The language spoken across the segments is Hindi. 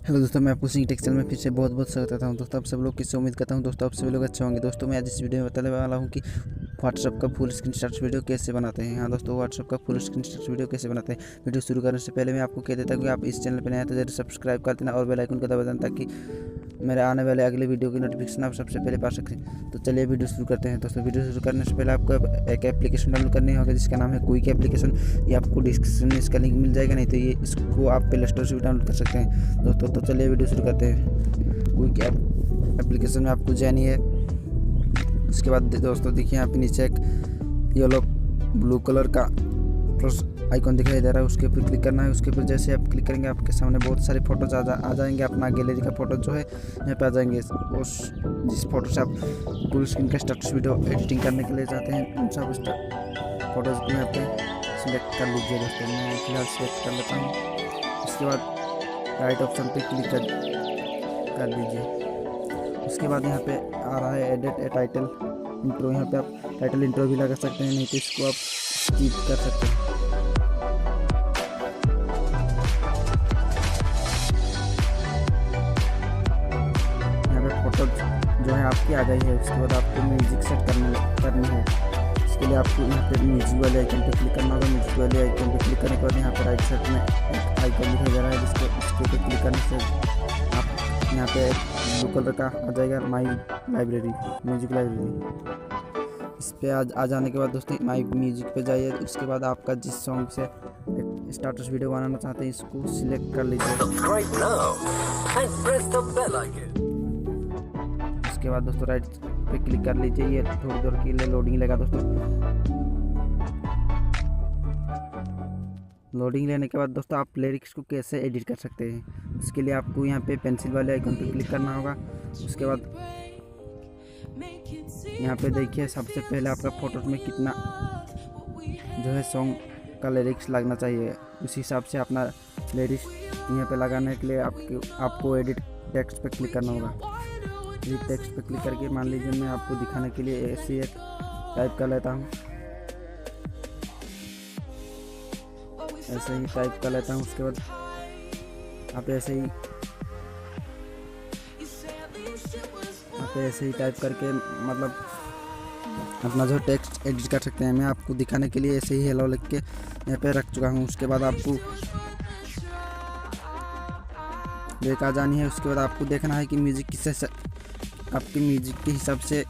हेलो दोस्तों, मैं आपको सिंह टेक्सटाइल में फिर से बहुत बहुत स्वागत करता हूं। दोस्तों आप सब लोग किससे उम्मीद करता हूं दोस्तों आप सभी लोग अच्छे होंगे। दोस्तों मैं आज इस वीडियो में बताने वाला हूं कि व्हाट्सअप का फुल स्क्रीन शॉट वीडियो कैसे बनाते हैं। हाँ दोस्तों, व्हाट्सअप का फुल स्क्रीन शॉट वीडियो कैसे बनाते हैं। वीडियो शुरू करने से पहले मैं आपको कह देता हूँ कि आप इस चैनल पर नए हैं तो जरूर सब्सक्राइब कर देना और बेल आइकन को दबा देना ताकि मेरे आने वाले अगले वीडियो की नोटिफिकेशन आप सबसे पहले पा सकें। तो चलिए वीडियो शुरू करते हैं। दोस्तों वीडियो शुरू करने से पहले आपको एक एप्लीकेशन डाउनलोड करनी होगा जिसका नाम है क्विक एप्लीकेशन। ये आपको डिस्क्रिप्शन में इसका लिंक मिल जाएगा, नहीं तो ये इसको आप प्ले स्टोर से भी डाउनलोड कर सकते हैं। दोस्तों तो चलिए वीडियो शुरू करते हैं। क्विक एप्लीकेशन में आपको जानी है। उसके बाद दोस्तों देखिए यहाँ पे नीचे एक येलो ब्लू कलर का प्लस आइकॉन दिखाई दे रहा है, उसके ऊपर क्लिक करना है। उसके ऊपर जैसे आप क्लिक करेंगे आपके सामने बहुत सारे फोटोज आ जाएंगे। अपना गैलरी का फोटो जो है यहाँ पे आ जाएंगे। उस जिस फोटो से आप फुल स्क्रीन का स्टेटस वीडियो एडिटिंग करने के लिए चाहते हैं उन सब फोटोज़ को यहाँ पे सिलेक्ट कर लीजिए। दोस्तों मैं फिलहाल सिलेक्ट कर लेता हूँ। उसके बाद राइट ऑप्शन पे क्लिक कर दीजिए। उसके बाद यहाँ पे आ रहा है एडिट ए टाइटल इंट्रो। यहाँ पे आप टाइटल इंट्रो भी लगा सकते हैं, नहीं तो इसको आप स्किप कर सकते हैं। फोटो जो है आपकी आ गई है। उसके बाद आपको म्यूजिक सेट करनी है। इसके लिए आपको यहाँ पे म्यूजिक वाले आइकन पे क्लिक करना होगा। म्यूजिक वाले आइकन पे क्लिक करने के बाद यहाँ पर राइट साइड में एक आइकन दिखाई दे रहा है जिसको इसके पे क्लिक करने से आप यहाँ पे ब्लू कलर का आ जाएगा माई लाइब्रेरी, म्यूजिक लाइब्रेरी। इस पर आ जाने के बाद दोस्तों माई म्यूजिक पे जाइए। उसके बाद आपका जिस सॉन्ग से स्टाटस वीडियो बनाना चाहते हैं इसको सिलेक्ट कर लीजिए। उसके बाद दोस्तों राइट पे क्लिक कर लीजिए। ये थोड़ी देर के लिए लोडिंग लेगा। दोस्तों लोडिंग लेने के बाद दोस्तों आप लिरिक्स को कैसे एडिट कर सकते हैं उसके लिए आपको यहाँ पे पेंसिल वाले आइकन पे क्लिक करना होगा। उसके बाद यहाँ पे देखिए सबसे पहले आपका फोटो में कितना जो है सॉन्ग का लिरिक्स लगना चाहिए, उस हिसाब से अपना लिरिक्स यहाँ पे लगाने के लिए आपको एडिट टेक्स्ट पे क्लिक करना होगा। एडिट टेक्स्ट पे क्लिक करके मान लीजिए मैं आपको दिखाने के लिए ऐसे एक टाइप कर लेता हूँ, ऐसे ही टाइप कर लेता हूँ। उसके बाद आप ऐसे ही टाइप करके मतलब अपना जो टेक्स्ट एडिट कर सकते हैं। मैं आपको दिखाने के लिए ऐसे ही हेलो लिख के यहाँ पे रख चुका हूँ। उसके बाद आपको ब्रेक आ जानी है। उसके बाद आपको देखना है कि म्यूजिक किससे आपके म्यूजिक के हिसाब से,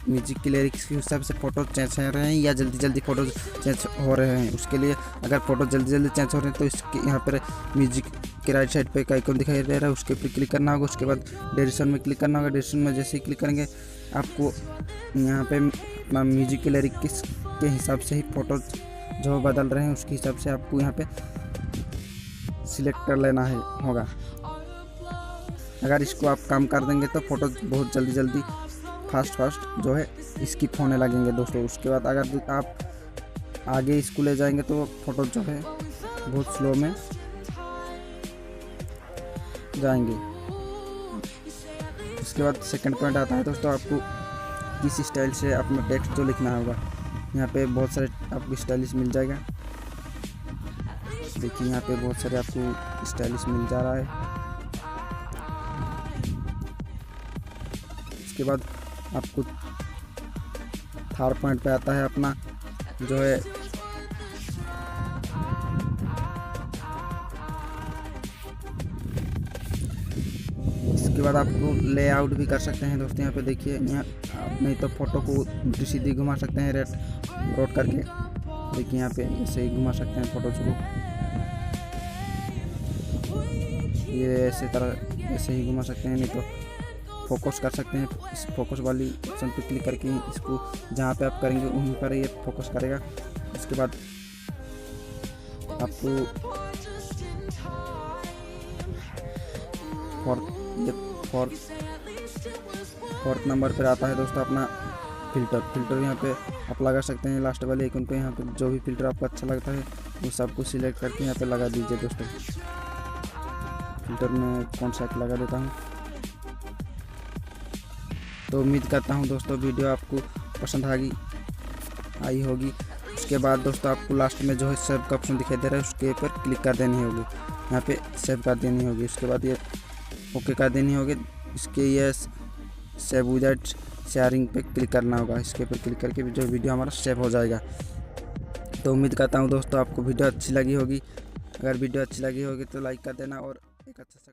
म्यूजिक के लिरिक्स के हिसाब से फ़ोटो चेंज हो रहे हैं या जल्दी फ़ोटो चेंज हो रहे हैं। उसके लिए अगर फ़ोटो जल्दी चेंज हो रहे हैं तो इसके यहाँ पर म्यूजिक के राइट साइड पे एक आइकन दिखाई दे रहा है, उसके ऊपर क्लिक करना होगा। उसके बाद ड्यूरेशन में क्लिक करना होगा। ड्यूरेशन में जैसे ही क्लिक करेंगे आपको यहाँ पे अपना म्यूजिक के लिरिक्स के हिसाब से ही फ़ोटो जो बदल रहे हैं उसके हिसाब से आपको यहाँ पे सिलेक्ट कर लेना है होगा। अगर इसको आप काम कर देंगे तो फ़ोटो बहुत जल्दी फास्ट जो है स्किप होने लगेंगे दोस्तों। उसके बाद अगर आप आगे इसको ले जाएंगे तो फ़ोटो जो है बहुत स्लो में जाएंगे। उसके बाद सेकंड पॉइंट आता है दोस्तों, आपको किस स्टाइल से अपना टेक्स्ट जो लिखना होगा। यहाँ पे बहुत सारे आपको स्टाइलिश मिल जाएगा। देखिए यहाँ पे बहुत सारे आपको स्टाइलिश मिल जा रहा है। उसके बाद आपको थर्ड पॉइंट पे आता है अपना जो है इसके बाद आपको लेआउट भी कर सकते हैं दोस्तों। यहाँ पे देखिए यहाँ नहीं तो फोटो को उल्टी सीधी घुमा सकते हैं रोट करके। देखिए यहाँ पे ऐसे ही घुमा सकते हैं फोटोज को, ये ऐसे ही घुमा सकते हैं। नहीं तो फोकस कर सकते हैं। इस फोकस वाली ऑप्शन पे क्लिक करके इसको जहाँ पे आप करेंगे वहीं पर ये फोकस करेगा। उसके बाद आपको फोर्थ नंबर पर आता है दोस्तों अपना फिल्टर। यहाँ पे आप लगा सकते हैं लास्ट वाले आइकन पे। यहाँ पे जो भी फिल्टर आपको अच्छा लगता है वो सबको सिलेक्ट करके यहाँ पे लगा दीजिए दोस्तों। फिल्टर में कौन सा लगा देता हूँ। तो उम्मीद करता हूँ दोस्तों वीडियो आपको पसंद आई होगी। उसके बाद दोस्तों आपको लास्ट में जो है सेव का ऑप्शन दिखाई दे रहा है उसके ऊपर क्लिक कर देनी होगी, यहाँ पे सेव कर देनी होगी। उसके बाद ये ओके कर देनी होगी। इसके ये सेव विदाउट शेयरिंग पे क्लिक करना होगा। इसके ऊपर क्लिक करके जो वीडियो हमारा सेव हो जाएगा। तो उम्मीद करता हूँ दोस्तों आपको वीडियो अच्छी लगी होगी। अगर वीडियो अच्छी लगी होगी तो लाइक कर देना और एक अच्छा सा